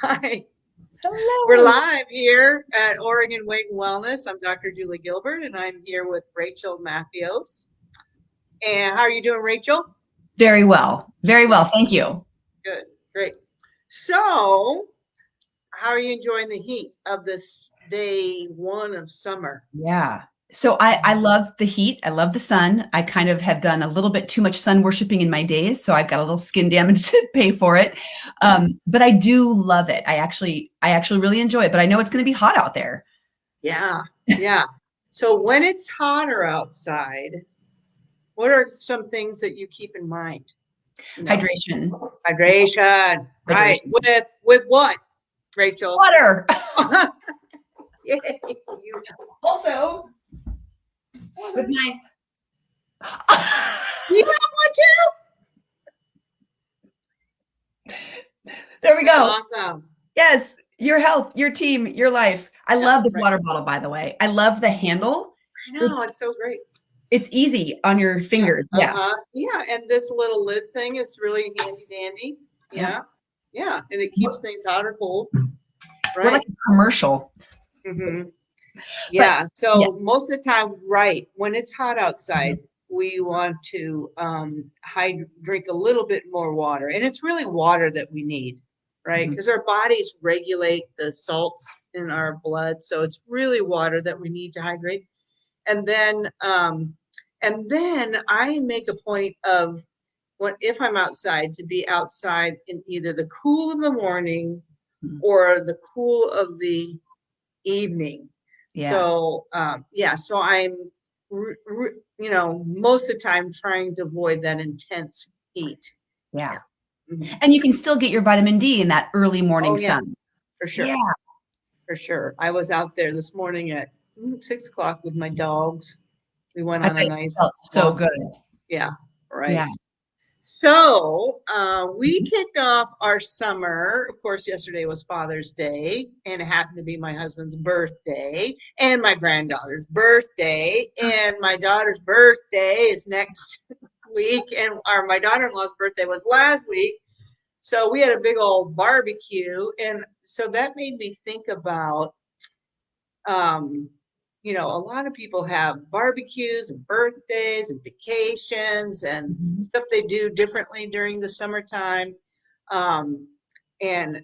Hi, we're Hello. live here at Oregon Weight and Wellness. I'm Dr. Julie Gilbert, and I'm here with Rachel Matthews. And how are you doing, Rachel? Very well. Very well. Thank you. Good, great. So, how are you enjoying the heat of this day one of summer? Yeah. So I love the heat. I love the sun. I kind of have done a little bit too much sun worshiping in my days, so I've got a little skin damage to pay for it. But I do love it. I actually really enjoy it. But I know it's going to be hot out there. Yeah, yeah. So, when it's hotter outside, what are some things that you keep in mind? You know, Hydration. hydration, right? Hydration. With what, Rachel? Water. Yay, Also, with my you have one there we too? go. Awesome. Yes, your health, your team, your life. I Yeah, love this right. water bottle, by the way. I love the handle. I know, It's it's so great. it's easy on your Yeah. fingers. Yeah. Yeah, and this little lid thing is really handy dandy. Yeah. Yeah. Yeah, and it keeps things hot or cold, We're like right? a commercial. hmm But Yeah. yeah. So most of the time, right, when it's hot outside, we want to drink a little bit more water. And it's really water that we need, right? Mhm. Because our bodies regulate the salts in our blood. So it's really water that we need to hydrate. And then I make a point of if I'm outside to be outside in either the cool of the morning Mhm. or the cool of the evening. Yeah. So yeah, so I'm most of the time trying to avoid that intense heat. Yeah. Yeah. Mhm. And you can still get your vitamin D in that early morning Oh yeah, sun. for Yeah. sure, for sure. I was out there this morning at 6 o'clock with my dogs. We went I on bet a it nice felt so walk. good. Yeah, Yeah. right. So we kicked off our summer. Of course, yesterday was Father's Day, and it happened to be my husband's birthday and my granddaughter's birthday. And my daughter's birthday is next week, and my daughter-in-law's birthday was last week. So we had a big old barbecue, and so that made me think about um, a lot of people have barbecues and birthdays and vacations and Mhm. stuff they do differently during the summertime. Um, and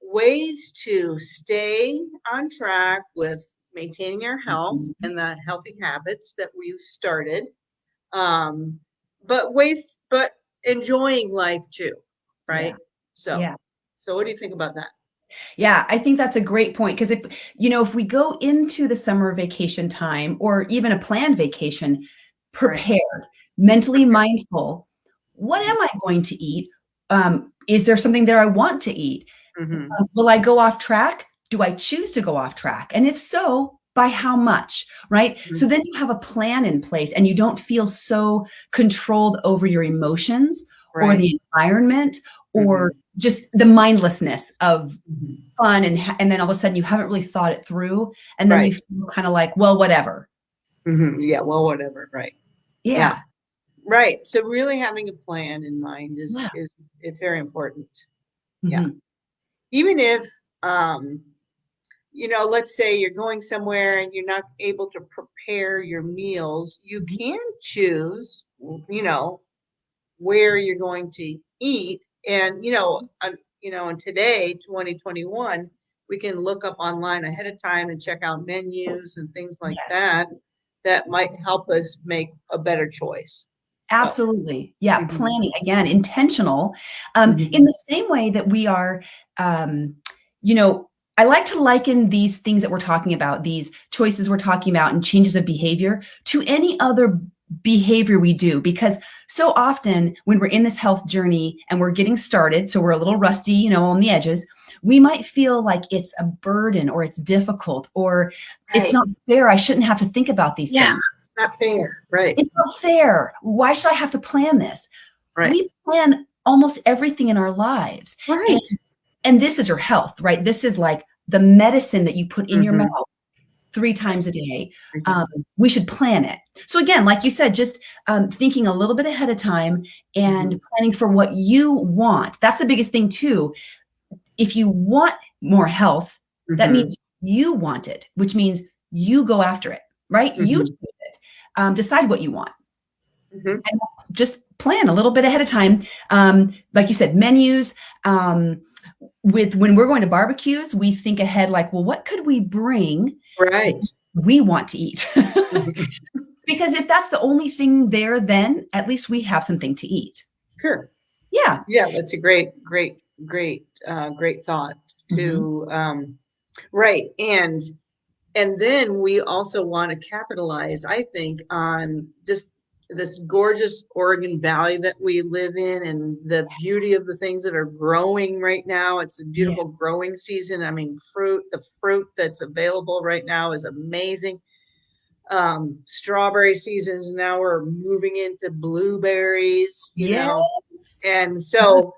ways to stay on track with maintaining our health Mhm. and the healthy habits that we've started. Um, but enjoying life too, Yeah. right? So, Yeah. so what do you think about that? Yeah, I think that's a great point because if we go into the summer vacation time or even a planned vacation Right. prepared, mentally Prepare. mindful, what am I going to eat? Is there something there I want to eat? Mm-hmm. Will I go off track? Do I choose to go off track? And if so, by how much, right? So then you have a plan in place and you don't feel so controlled over your emotions or Right. the environment or Mm-hmm. just the mindlessness of Mm-hmm. fun and then all of a sudden you haven't really thought it through and then Right. you feel kind of like, well, whatever. Yeah, well, whatever. Right. Yeah. Yeah. Right. So really having a plan in mind is Yeah. is very important. Yeah. Mhm. Even if let's say you're going somewhere and you're not able to prepare your meals, you Mhm. can choose, where you're going to eat. And and today, 2021, we can look up online ahead of time and check out menus and things like Yes. that might help us make a better choice. So, Absolutely. Yeah. mhm, Planning again, intentional. In mhm, the same way that we are, you know, I like to liken these things that we're talking about, these choices we're talking about, and changes of behavior to any other behavior we do. Because so often when we're in this health journey and we're getting started, so we're a little rusty, on the edges, we might feel like it's a burden or it's difficult or it's right. not fair. I shouldn't have to think about these Yeah, things. it's not fair. Right. It's not fair. Why should I have to plan this? Right. We plan almost everything in our lives. And, Right. and this is your health, right? This is like the medicine that you put in your Mm-hmm. mouth 3 times a day. Mm-hmm. We should plan it. So again, like you said, just thinking a little bit ahead of time Mm-hmm. and planning for what you want. That's the biggest thing too. if you want more health, that Mhm. means you want it, which means you go after it, right? You Mhm. choose it. Decide what you want. Mhm. And just plan a little bit ahead of time. Like you said, menus. With when we're going to barbecues, we think ahead like, well, what could we bring Right. we want to eat? Mhm. Because if that's the only thing there, then at least we have something to eat. Sure. Yeah. Yeah, that's a great thought Mhm. to right. And then we also want to capitalize, I think, on just this gorgeous Oregon Valley that we live in and the beauty of the things that are growing right now. It's a Yeah. beautiful growing season. I mean, the fruit that's available right now is amazing. Strawberry seasons, now we're moving into blueberries, Yes. and so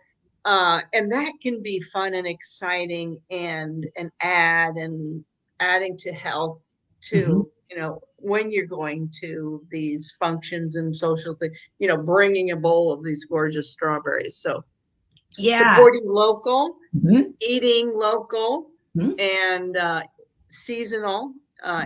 and that can be fun and exciting and adding to health Mhm. too, when you're going to these functions and social things, bringing a bowl of these gorgeous strawberries. So Yeah. supporting local, Mhm. eating local, Mhm. and seasonal,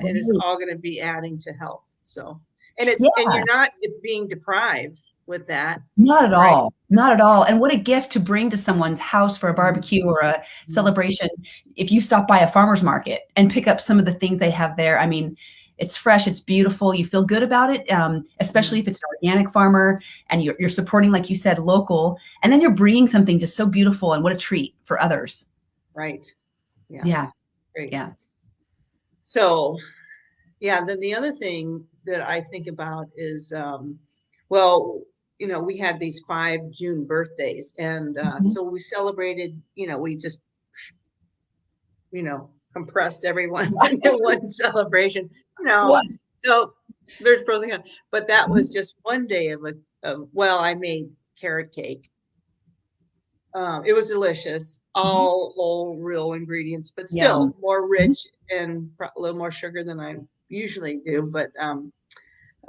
it is Right. all going to be adding to health. So, and Yeah. you're not being deprived with that, Not at right? all. Not at all. And what a gift to bring to someone's house for a Mhm. barbecue or a Mhm. celebration. If you stop by a farmer's market and pick up some of the things they have there, I mean, it's fresh, it's beautiful, you feel good about it, especially Mhm. if it's an organic farmer and you're supporting, like you said, local, and then you're bringing something just so beautiful, and what a treat for others. Right. Yeah. Yeah, Great. yeah. So, yeah, then the other thing that I think about is, well, we had these 5 June birthdays, and Mhm. so we celebrated, we just, compressed everyone's into one celebration, One. so there's pros and cons, but that was Mhm. just one day well, I made carrot cake. It was delicious, Mhm. all whole, real ingredients, but Yum. still more Mhm. rich and a little more sugar than I usually do.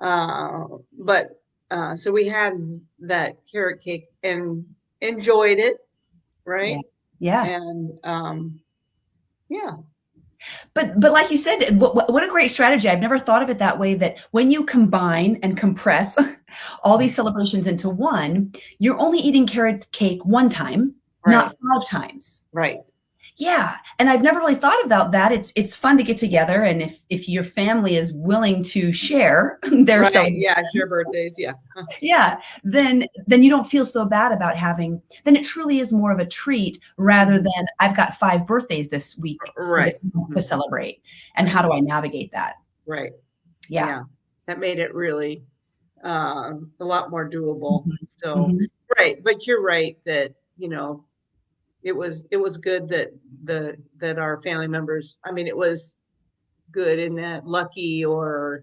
Uh, but so we had that carrot cake and enjoyed it, Yeah. right? Yeah. And yeah, But like you said, what a great strategy. I've never thought of it that way, that when you combine and compress all these celebrations into one, you're only eating carrot cake one time, right, not 5 times. right, Yeah, and I've never really thought about that. It's fun to get together, and if your family is willing to share their right. celebration, Yeah, share birthdays. Yeah, yeah, then you don't feel so bad about having, then it truly is more of a treat rather Mhm. than I've got 5 birthdays this week or Right, this month to mhm, celebrate, and right, how do I navigate that? right. Yeah. Yeah, that made it really a lot more doable. Mhm. So, Mhm. right, but you're right that it was good that our family members. I mean, it was good in that lucky or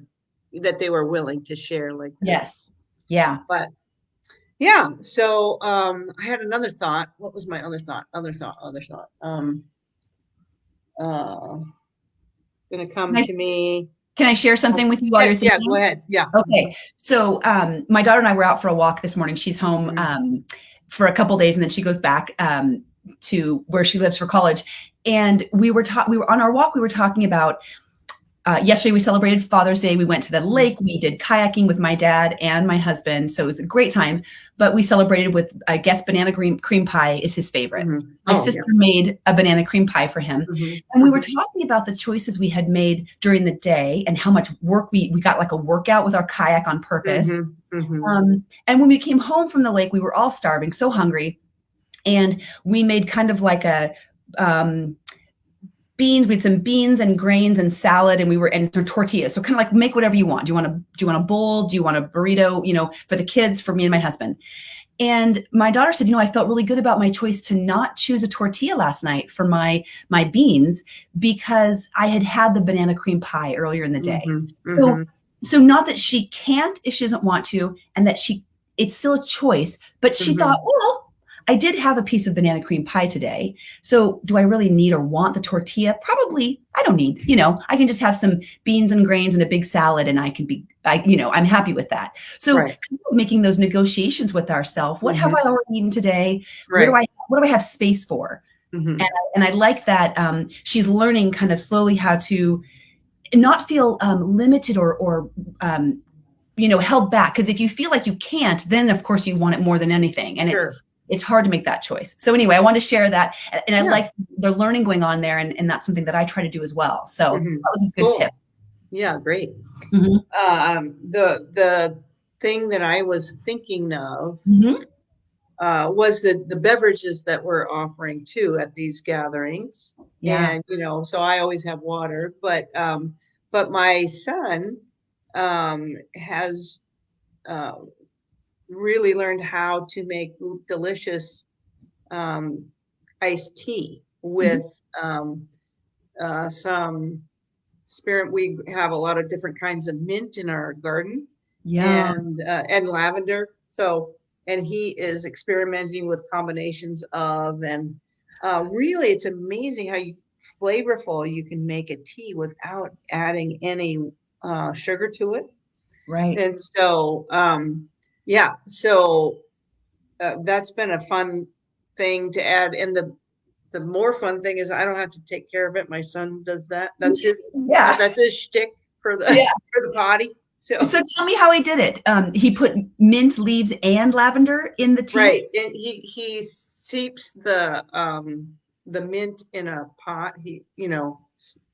that they were willing to share like that. Yes. Yeah. But yeah, so I had another thought. What was my other thought? Other thought. Uh, gonna Can come I to me. can I share something with you while you're Yes, yeah, go thinking? ahead. Yeah. Mhm. Okay. So, my daughter and I were out for a walk this morning. She's home, Mhm. for a couple days, and then she goes back, to where she lives for college. And we were on our walk, we were talking about, yesterday we celebrated Father's Day. We went to the Mhm. lake. We did kayaking with my dad and my husband. So it was a great time. But we celebrated with, I guess, banana cream pie is his favorite. Mhm. My Oh, yeah. sister made a banana cream pie for him. Mhm. And we were Mhm. talking about the choices we had made during the day and how much work we got, like a workout with our kayak on purpose. Mhm. Mhm. And when we came home from the lake, we were all starving, so hungry. And we made kind of like a, um, beans. We had some beans and grains and salad, and some tortillas. So kind of like make whatever you want. Do you want a bowl? Do you want a burrito? For the kids, for me and my husband. And my daughter said, I felt really good about my choice to not choose a tortilla last night for my beans because I had had the banana cream pie earlier in the day. Mhm. So Mhm. so not that she can't if she doesn't want to, and that it's still a choice, but she thought, Mhm. well, I did have a piece of banana cream pie today. So do I really need or want the tortilla? Probably I don't need, I can just have some beans and grains and a big salad and I'm happy with that. So Right. kind of making those negotiations with ourselves. What have Mhm. I already eaten today? Right. What do I have space for? Mhm. And I like that she's learning kind of slowly how to not feel limited or held back. Because if you feel like you can't, then of course you want it more than anything, and Sure. it's hard to make that choice. So anyway, I want to share that, and I Yeah. like the learning going on there, and that's something that I try to do as well. So Mhm. that was a good Cool. tip. Yeah, great. Mhm. The thing that I was thinking of Mhm. was the beverages that we're offering too at these gatherings. Yeah. And so I always have water, but my son has uh, really learned how to make delicious um, iced tea Mhm. with some spirit. We have a lot of different kinds of mint in our garden, Yeah. and lavender. So, and he is experimenting with combinations of, and really, it's amazing how flavorful you can make a tea without adding any sugar to it. Right. And so, yeah, so that's been a fun thing to add. And the more fun thing is I don't have to take care of it. My son does that. Yeah. That's his shtick for the Yeah. for the potty. So So tell me how he did it. He put mint leaves and lavender in the tea. right, and he seeps the mint in a pot.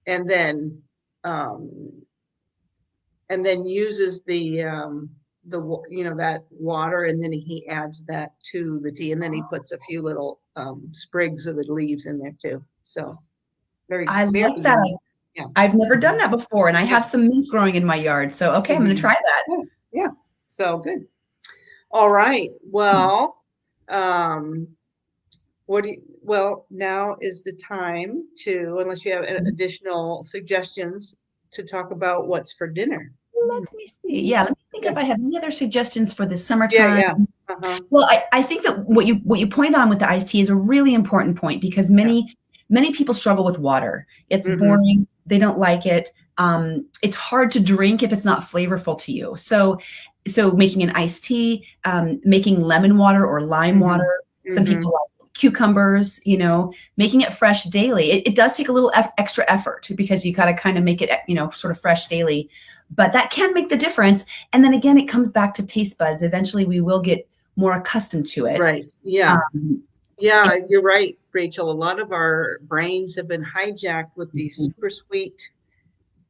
And then um, and then uses that water, and then he adds that to the tea, and then he puts a few little sprigs of the leaves in there too. So very, I very like that. unique. Yeah. I've never done that before, and I Yeah. have some mint growing in my yard. So okay, I'm going to Mhm. try that. Yeah. So good. All right. Well, um, now is the time to, unless you have additional suggestions, to talk about what's for dinner. Let me see. Yeah, let me think Yeah. if I have any other suggestions for the Yeah. summertime. Yeah. Uh-huh. Well, I think that what you point on with the iced tea is a really important point, because many people struggle with water. It's Mm-hmm. boring. They don't like it. It's hard to drink if it's not flavorful to you. So making an iced tea, making lemon water or lime Mm-hmm. water. Some Mm-hmm. people like cucumbers. Making it fresh daily. It does take a little extra effort, because you got to kind of make it sort of fresh daily, but that can make the difference. And then again, it comes back to taste buds. Eventually, we will get more accustomed to it. Right. Yeah. Um, Yeah, you're right, Rachel. A lot of our brains have been hijacked with these super sweet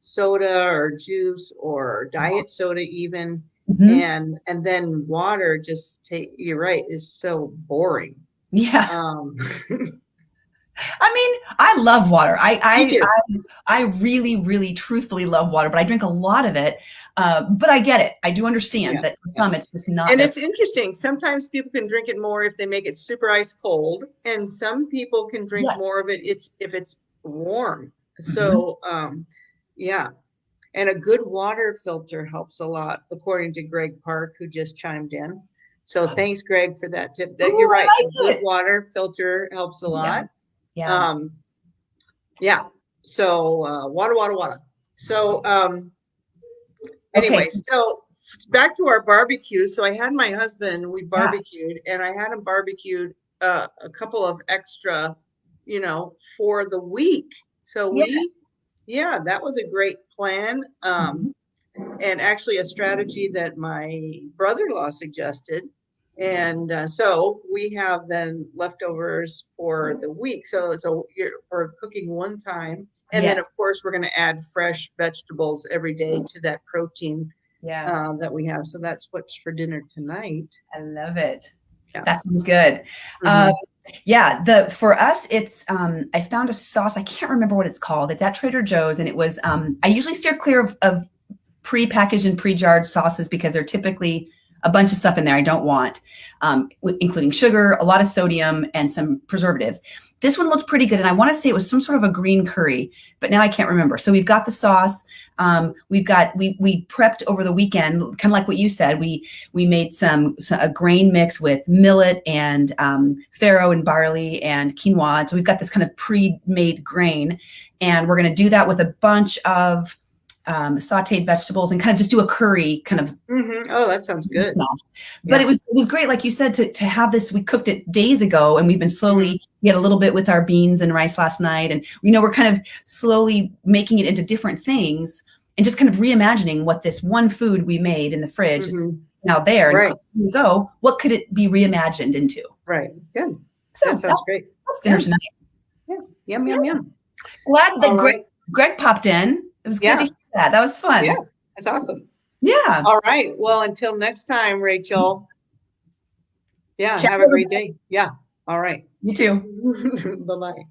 soda or juice or diet soda even. mhm. And then water you're right, is so boring. Yeah. Um, I mean, I love water. Me too. I really, really, truthfully love water, but I drink a lot of it. But I get it. I do understand Yeah. that for some, it's just not And as. it's interesting. Sometimes people can drink it more if they make it super ice cold, and some people can drink Yes. more of it if it's warm. Mhm. So yeah. And a good water filter helps a lot, according to Greg Park, who just chimed in. So thanks, Greg, for that tip. That you're Ooh, right. I A like good it. water filter helps a Yeah. lot. Yeah. Yeah. So water, water, water. So Okay. anyway, so back to our barbecue. So I had my husband, we Yeah. barbecued, and I had him barbecued a couple of extra, for the week. So Yeah. that was a great plan. Mhm. And actually a strategy that my brother-in-law suggested. And so we have then leftovers for the week. So we're cooking one time. And then, Yeah. of course, we're going to add fresh vegetables every day to that protein Yeah. that we have. So that's what's for dinner tonight. I love it. Yeah. That sounds good. Mhm. Yeah, for us, it's I found a sauce. I can't remember what it's called. It's at Trader Joe's, and it was I usually steer clear of pre-packaged and pre-jarred sauces, because they're typically a bunch of stuff in there I don't want, including sugar, a lot of sodium, and some preservatives. This one looked pretty good, and I want to say it was some sort of a green curry, but now I can't remember. So we've got the sauce. We prepped over the weekend, kind of like what you said. We made a grain mix with millet and farro and barley and quinoa. So we've got this kind of pre-made grain, and we're going to do that with a bunch of sauteed vegetables, and kind of just do a curry kind of. Mm-hmm. Oh, that sounds good. But it was great, like you said, to have this. We cooked it days ago, and we've been slowly We had a little bit with our beans and rice last night. And, we're kind of slowly making it into different things and just kind of reimagining what this one food we made in the fridge is now there. And Right. here we go. What could it be reimagined into? Right. Good. So That sounds great. that's dinner tonight. Yeah. Yum, yum, yum. Glad that All right. Greg popped in. It was good to hear that. That was fun. Yeah. That's awesome. Yeah. All right. Well, until next time, Rachel. Yeah. Ciao, Have a great day. Yeah. All right. You too. Bye-bye.